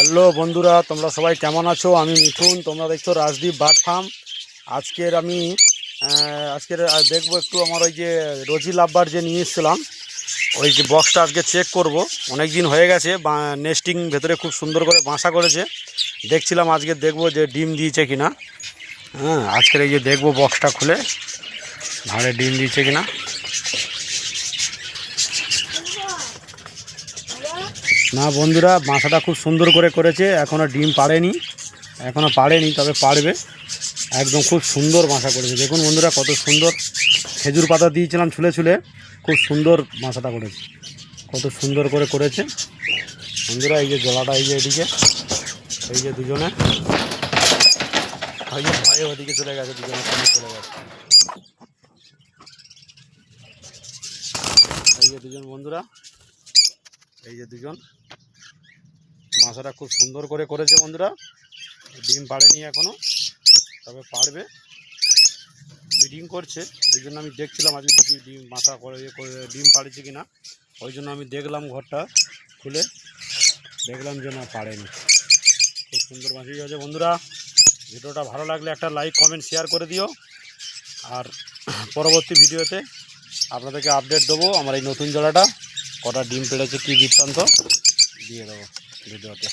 Hello বন্ধুরা, তোমরা সবাই কেমন আছো? আমি মিঠুন, তোমরা দেখছো রাজদীপ বার্ড ফার্ম। আজকের আমি দেখবো একটু আমার ওই যে রোজি লাভবার যে নিয়ে এসেছিলাম, ওই যে বক্সটা আজকে চেক করব। অনেক দিন হয়ে গেছে, নেস্টিং ভেতরে খুব সুন্দর করে বাসা করেছে। দেখছিলাম আজকে দেখবো যে ডিম দিয়েছে কিনা। হ্যাঁ, আজকের এই যে দেখবো বক্সটা খুলে ভাড়ে ডিম দিয়েছে কিনা। না বন্ধুরা, বাসাটা খুব সুন্দর করে করেছে, এখনও ডিম পাড়েনি, তবে পারবে। একদম খুব সুন্দর বাসা করেছে। দেখুন বন্ধুরা, কত সুন্দর খেজুর পাতা দিয়েছিলাম ছুলে ছুলে, খুব সুন্দর বাসাটা করেছে, কত সুন্দর করে করেছে বন্ধুরা। এই যে জলাটা, এই যে এদিকে, এই যে দুজনে, এই যে ভয়ে ওদিকে চলে গেছে, দুজনের সামনে চলে গেছে। এই যে দুজন বন্ধুরা, এই যে দুজন, বাসাটা খুব সুন্দর করে করেছে বন্ধুরা। ডিম পাড়েনি এখনো, তবে পারবে, ব্রিডিং করছে। ওই জন্য আমি দেখছিলাম আজকে, দেখি ডিম বাসা করে ডিম পাড়েছে কিনা। ওই জন্য আমি দেখলাম, ঘরটা খুলে দেখলাম যে না, পাড়েনি। খুব সুন্দর বাঁচি আছে বন্ধুরা। ভিডিওটা ভালো লাগলে একটা লাইক কমেন্ট শেয়ার করে দিও। আর পরবর্তী ভিডিওতে আপনাদেরকে আপডেট দেবো আমার এই নতুন জোড়াটা কটা ডিম পেড়েছে, কী বৃত্তান্ত দিয়ে দেবো ভিডিওতে।